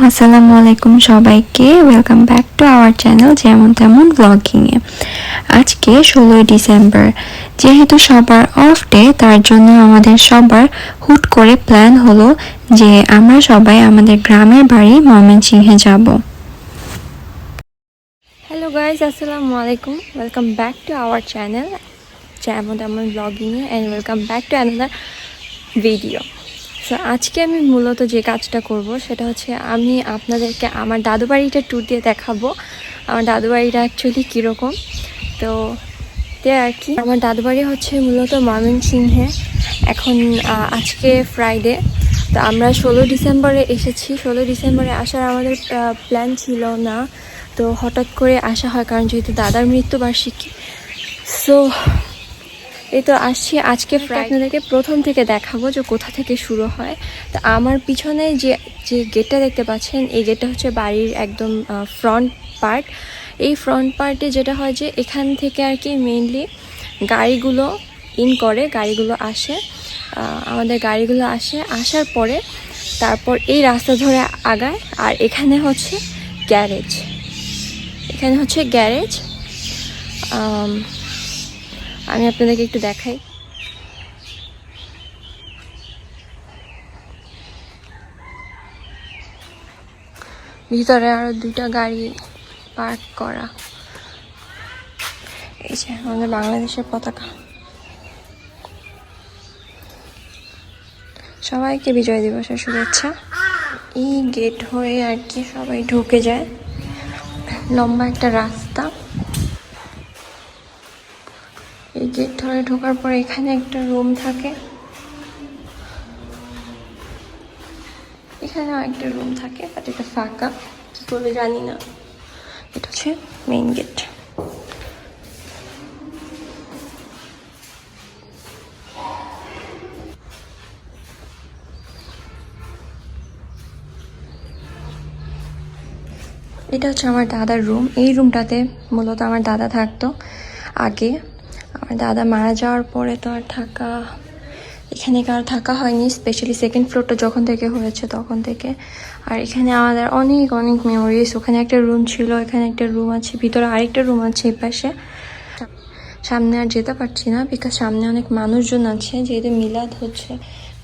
আসসালামু আলাইকুম সবাইকে। Welcome back to our channel যেমন তেমন ব্লগিংয়ে। আজকে 16 ডিসেম্বর, যেহেতু সবার অফ ডে, তার জন্য আমাদের সবার হুট করে প্ল্যান হলো যে আমরা সবাই আমাদের গ্রামের বাড়ি ময়মনসিংহে যাব। হ্যালো গাইজ, আসসালামু আলাইকুম। Welcome back to our channel যেমন তেমন ব্লগিংয়ে and welcome back to another video. So আজকে আমি মূলত যে কাজটা করব সেটা হচ্ছে আমি আপনাদেরকে আমার দাদু বাড়িটা ট্যুর দিয়ে দেখাবো। আমার দাদু বাড়িটা অ্যাকচুয়ালি কীরকম, তো আর কি। আমার দাদু বাড়ি হচ্ছে মূলত ময়মনসিংহে। এখন আজকে ফ্রাইডে, তো আমরা 16 ডিসেম্বরে এসেছি। 16 ডিসেম্বরে আসার আমাদের প্ল্যান ছিল না, তো হঠাৎ করে আসা হয় কারণ যেহেতু দাদার মৃত্যুবার্ষিকী। সো এই তো আসছি আজকে। আপনাদেরকে প্রথম থেকে দেখাবো যে কোথা থেকে শুরু হয়। তো আমার পিছনে যে গেটটা দেখতে পাচ্ছেন, এই গেটটা হচ্ছে বাড়ির একদম ফ্রন্ট পার্ট। এই ফ্রন্ট পার্টে যেটা হয় যে এখান থেকে আর কি মেইনলি গাড়িগুলো গাড়িগুলো আসে, আমাদের গাড়িগুলো আসার পরে তারপর এই রাস্তা ধরে আগায়। আর এখানে হচ্ছে গ্যারেজ, আমি আপনাদেরকে একটু দেখাই। ভিতরে আরো দুইটা গাড়ি পার্ক করা। এই যে আমাদের বাংলাদেশের পতাকা। সবাইকে বিজয় দিবসের শুভেচ্ছা। এই গেট হয়ে আর কি সবাই ঢুকে যায়। লম্বা একটা রাস্তা। এই গেট ধরে ঢোকার পরে এখানে একটা রুম থাকে, এখানেও একটা রুম থাকে, বাট এটা ফাঁকা, কি করবে জানি না। এটা হচ্ছে মেইন গেট। এটা হচ্ছে আমার দাদার রুম। এই রুমটাতে মূলত আমার দাদা থাকতো আগে। আমার দাদা মারা যাওয়ার পরে তো আর এখানে কারো থাকা হয়নি, স্পেশালি সেকেন্ড ফ্লোরটা যখন থেকে হয়েছে তখন থেকে। আর এখানে আমাদের অনেক অনেক মেমোরিজ। ওখানে একটা রুম ছিল, এখানে একটা রুম আছে, ভিতরে আরেকটা রুম আছে এই পাশে। সামনে আর যেতে পারছি না বিকজ সামনে অনেক মানুষজন আছে, যেহেতু মিলাদ হচ্ছে,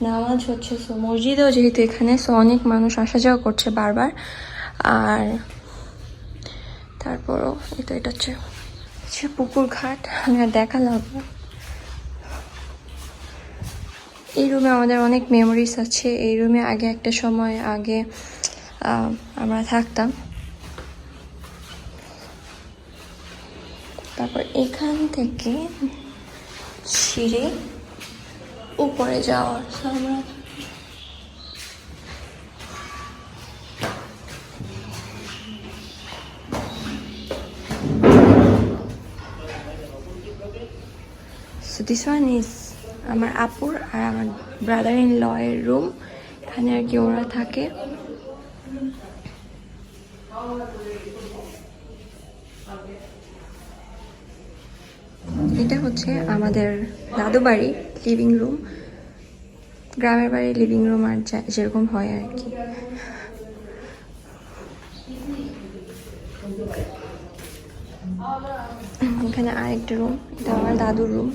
নামাজ হচ্ছে। সো মসজিদেও যেহেতু এখানে, সো অনেক মানুষ আসা যাওয়া করছে বারবার। আর তারপরও এটা হচ্ছে পুকুর ঘাট, আমি আর দেখালাম। এই রুমে আমাদের অনেক মেমোরিজ আছে। এই রুমে আগে একটা সময় আগে আমরা থাকতাম। তারপর এখান থেকে সিঁড়ি উপরে যাওয়ার, আমরা দিস ওয়ান ইজ আমার আপুর আর আমার ব্রাদার ইন ল এর রুম। এখানে আর কি ওরা থাকে। এটা হচ্ছে আমাদের দাদু বাড়ি লিভিং রুম, গ্রামের বাড়ি লিভিং রুম আর যেরকম হয় আর কি। এখানে আরেকটা রুম, এটা আমার দাদুর রুম।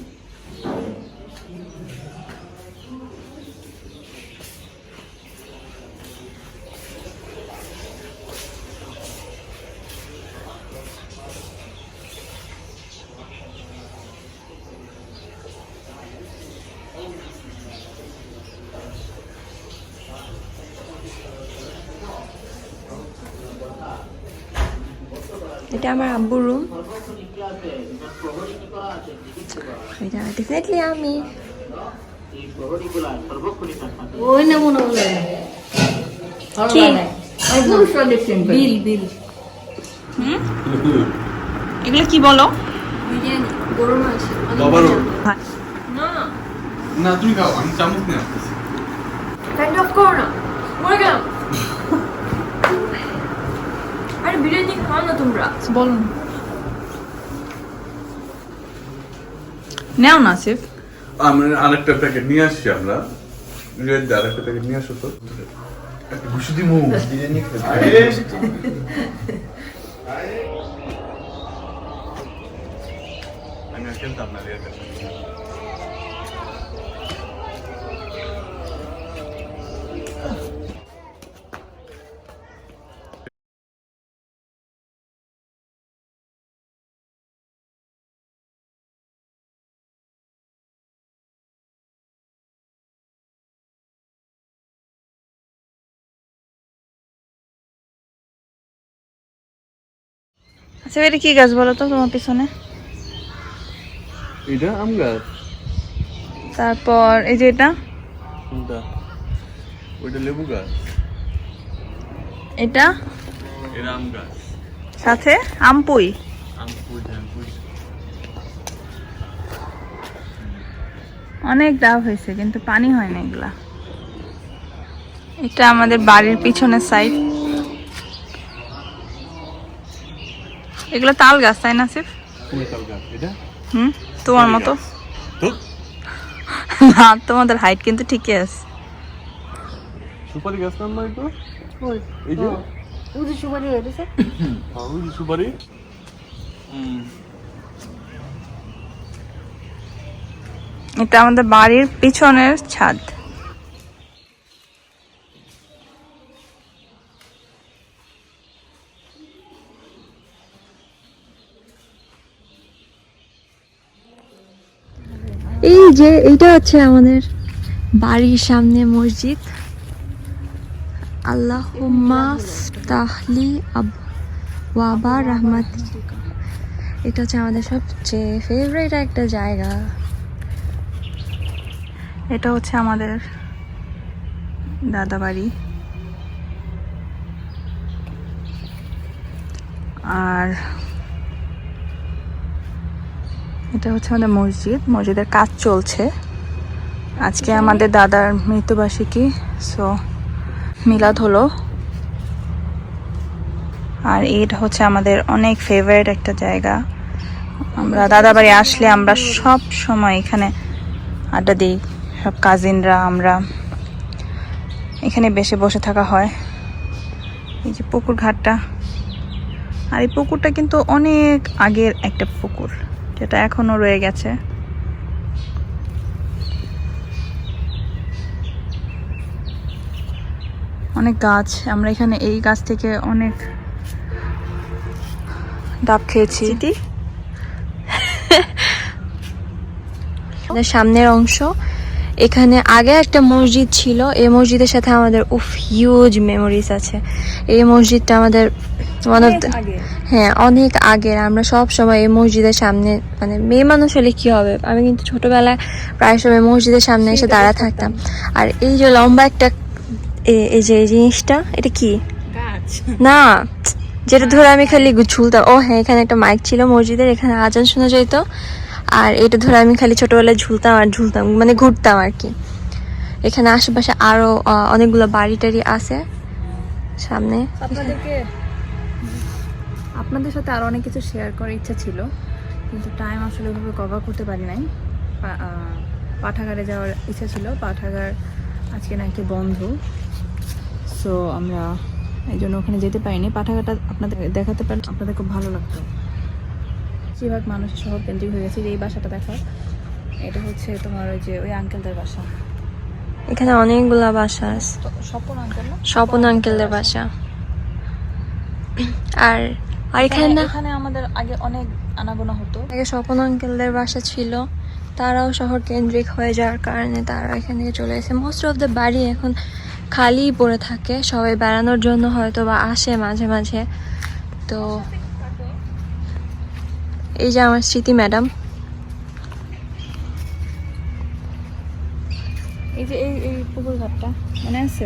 এটা আমার আব্বুর রুম। এটা ডেফিনেটলি আমি। এগুলো কি বলো? বিরিয়ানি, গরু মাংস। না তুমি খাও, আমি চামচ নিয়ে আসতেছি। কাইন্ড অফ করো না, মরে গেলাম। আরে বিরিয়ানি খাও না তোমরা, বলো নেও না সিফ। আমরা আরেকটা প্যাকেট নিয়ে আসছি। আমরা আরেকটা প্যাকেট নিয়ে আসো তো। ঘুষি দিমু আমি আর খেলতাম না রিয়ার কাছে আচ্ছা এটা কি গাছ বলো তো তোমার পিছনে? এটা আম গাছ তারপর এই যে এটা কোনটা ওইটা লেবু গাছ এটা এটা আম গাছ সাথে আমপুই। আম পুই অনেক ডাব হয়েছে কিন্তু পানি হয় না এগুলা। এটা আমাদের বাড়ির পিছনের সাইড। এগুলো তাল গাছ তাই না সিফ? কোন তাল গাছ এটা তোমার মতো তো না, তোমাদের হাইট কিন্তু ঠিকই আছে। সুপারি গাছ নাম নাই তো এই যে উদি সুপারি হয়েছে। হ্যাঁ ওই যে সুপারি এটা আমাদের বাড়ির পিছনের ছাদ। এই যে এইটা হচ্ছে আমাদের বাড়ির সামনে মসজিদ। আল্লাহুম্মা তাহলি আবওয়াবা রাহমাতি। এটা হচ্ছে আমাদের সবচেয়ে ফেভারিট একটা জায়গা। এটা হচ্ছে আমাদের দাদা বাড়ি। আর এটা হচ্ছে আমাদের মসজিদ। মসজিদের কাজ চলছে। আজকে আমাদের দাদার মৃত্যুবার্ষিকী, সো মিলাদ হলো। আর এটা হচ্ছে আমাদের অনেক ফেভারিট একটা জায়গা। আমরা দাদা বাড়ি আসলে আমরা সব সময় এখানে আড্ডা দিই, সব কাজিনরা আমরা এখানে বেশি বসে থাকা হয়। এই যে পুকুর ঘাটটা, আর এই পুকুরটা কিন্তু অনেক আগের একটা পুকুর, যেটা এখনো রয়ে গেছে। অনেক গাছ, আমরা এখানে এই গাছ থেকে অনেক ডাব খেয়েছি। সামনের অংশ, এখানে আগে একটা মসজিদ ছিল। এই মসজিদের সাথে আমাদের হিউজ মেমোরিজ আছে। এই মসজিদটা আমাদের হ্যাঁ অনেক আগের। আমরা সব সময় এই মসজিদের সামনে, মানে মেয়ে মানুষ হলে কি হবে, আমি কিন্তু ছোটবেলায় প্রায় সময় মসজিদের সামনে এসে দাঁড়া থাকতাম। আর এই যে লম্বা একটা এই যে এই জিনিসটা, এটা কি না, যেটা ধরে আমি খালি ঝুলতাম। ও হ্যাঁ, এখানে একটা মাইক ছিল মসজিদের, এখানে আজান শোনা যেত। আর এটা ধরে আমি খালি ছোটবেলায় ঝুলতাম মানে ঘুরতাম আর কি। এখানে আশেপাশে আরো অনেকগুলো বাড়ি টাড়ি আছে সামনে। আপনাদের সাথে আরো অনেক কিছু শেয়ার করার ইচ্ছা ছিল, কিন্তু টাইম আসলে ওইভাবে কভার করতে পারি নাই। পাঠাগারে যাওয়ার ইচ্ছা ছিল, পাঠাগার আজকে নাকি বন্ধ, সো আমরা এই জন্য ওখানে যেতে পারিনি। পাঠাগারটা আপনাদের দেখাতে পারলে আপনাদের খুব ভালো লাগতো। বেশিরভাগ মানুষ শহর কেন্দ্রিক হয়ে গেছে। এই বাসাটা দেখো, এটা হচ্ছে তোমার ওই যে ওই আঙ্কেলদের বাসা। এখানে অনেকগুলা বাসা আছে। স্বপন আঙ্কেল না? স্বপন আঙ্কেলদের বাসা। আর আর এখানে আমাদের আগে অনেক আনাগোনা হতো। আগে স্বপন আঙ্কেলদের বাসা ছিল, তারাও শহর কেন্দ্রিক হয়ে যাওয়ার কারণে তারা এখান থেকে চলে এসেছে। মোস্ট অফ দ্য বাড়ি এখন খালি পড়ে থাকে, সবাই বেড়ানোর জন্য হয়তো বা আসে মাঝে মাঝে। তো এই যে আমার স্মৃতি ম্যাডাম, এই যে এই পুকুর ঘাটটা মনে আছে?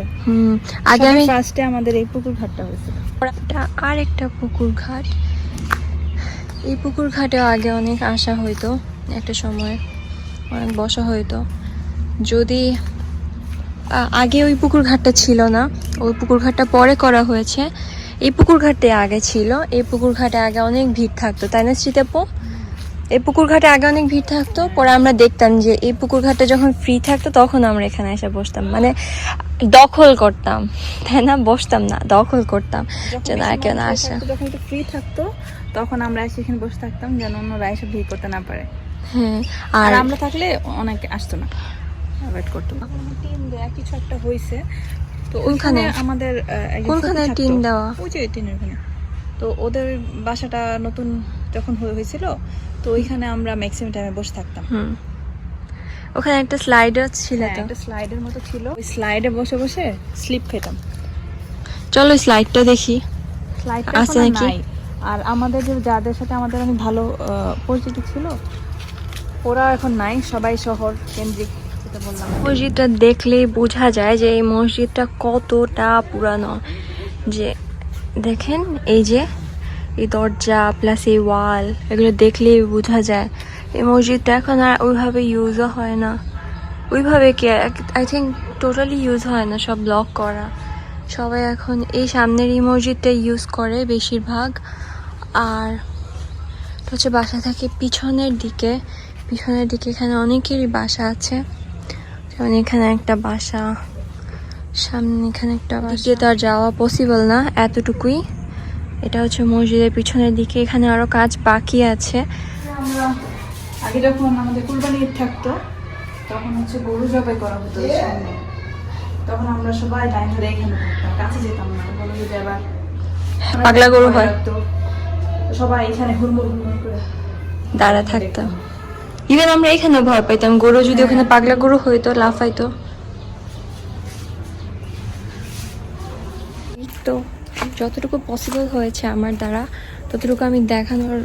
আগে আমি ফার্স্টে আমাদের এই পুকুর ঘাটটা হয়েছিল। আর একটা পুকুর ঘাট, এই পুকুর ঘাটেও আগে অনেক আসা হইতো, একটা সময় অনেক বসা হইতো। যদি আগে ওই পুকুর ঘাটটা ছিল না, ওই পুকুর ঘাটটা পরে করা হয়েছে। এই পুকুর ঘাটে আগে ছিল। এই পুকুর ঘাটে আগে অনেক ভিড় থাকতো, তাই না স্মৃতাপু? এই পুকুর ঘাটে আগে অনেক ভিড় থাকতো, পরে আমরা দেখতাম যে এই পুকুর ঘাটে যখন ফ্রি থাকতো তখন আমরা এখানে এসে বসতাম, মানে দখল করতাম, তাই না? বসতাম না, দখল করতাম যে না কেউ না আসে। যখন একটু ফ্রি থাকতো তখন আমরা এসে এখানে বসে থাকতাম যেন অন্যরা এসে ভিড় করতে না পারে। হ্যাঁ, আর আর আমরা থাকলে অনেকে আসতো না, অ্যাভয়েড করতো না। টিন দেয়া কিছু একটা হয়েছে, তো ওইখানে আমাদের একজন কোনখানে ফুপি থাকতো। টিন দেওয়া? ওই যে টিনের ওখানে। তো ওদের বাসাটা নতুন যখন হয়েছিল, তো ওইখানে আমরা ম্যাক্সিমাম টাইমে বসে থাকতাম। ওখানে একটা স্লাইডার ছিল, হ্যাঁ, তো একটা স্লাইডের মতো ছিল, ওই স্লাইডে বসে বসে স্লিপ খেতাম। চলো স্লাইডটা দেখি। স্লাইডটা আছে এখন আর নাকি? নাই। আর আমাদের যে যাদের সাথে আমাদের অনেক ভালো পরিচিতি ছিল, ওরা এখন নাই, সবাই শহর কেন্দ্রিক, যেটা বললাম। মসজিদটা দেখলেই বোঝা যায় যে এই মসজিদটা কতটা পুরানো। যে দেখেন এই যে এই দরজা প্লাস এই ওয়াল, এগুলো দেখলেই বোঝা যায় এই মসজিদটা এখন আর ওইভাবে ইউজও হয় না। ওইভাবে কি আই থিঙ্ক টোটালি ইউজ হয় না, সব ব্লক করা। সবাই এখন এই সামনের এই মসজিদটা ইউজ করে বেশিরভাগ। আর এটা হচ্ছে বাসা থাকে পিছনের দিকে, এখানে অনেকেরই বাসা আছে। যেমন এখানে একটা বাসা, সামনে এখানে একটা বাসা। তো আর যাওয়া পসিবল না, এতটুকুই। এটা হচ্ছে মসজিদের পিছনের দিকে, এখানে আরো কাজ বাকি আছে। আমরা আগে যখন আমাদের কুরবানি ঈদ থাকতো, তখন হচ্ছে গরু জবাই করা হতো এর সামনে। তখন আমরা সবাই লাইন ধরে এখানে থাকতাম, কাছে যেতাম না, গরু যদি আবার পাগলা গরু হয়, তো সবাই এখানে হুড়মুড় করে দাঁড়া থাকতাম। ইভেন আমরা এখানে ভয় পাইতাম, গরু যদি ওখানে পাগলা গরু হইতো, লাফাইতো। তো যতটুকু পসিবল হয়েছে আমার দ্বারা, ততটুকু আমি দেখানোর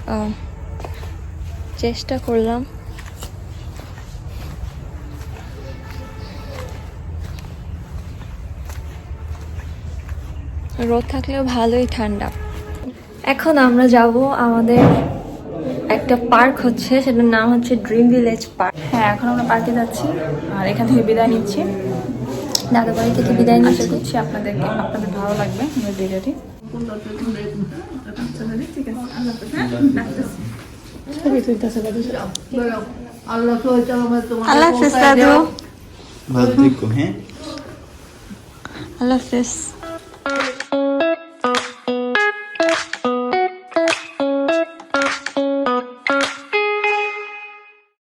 চেষ্টা করলাম। রোদ থাকলেও ভালোই ঠান্ডা। এখন আমরা যাব আমাদের একটা পার্ক হচ্ছে, সেটার নাম হচ্ছে ড্রিম ভিলেজ পার্ক। হ্যাঁ, এখন আমরা পার্কে যাচ্ছি আর এখান থেকে বিদায় নিচ্ছি। দাদা বাড়ি থেকে বিদায় নিতে আশা করছি আপনাদের ভালো লাগবে আমাদের ভিডিওটি। ঠিক আছে, আল্লাহ হাফেজ। হ্যাঁ, রাখতেছি। আল্লাহ হাফেজ দাদু। ভালো থেকো। হ্যাঁ, আল্লাহ হাফেজ।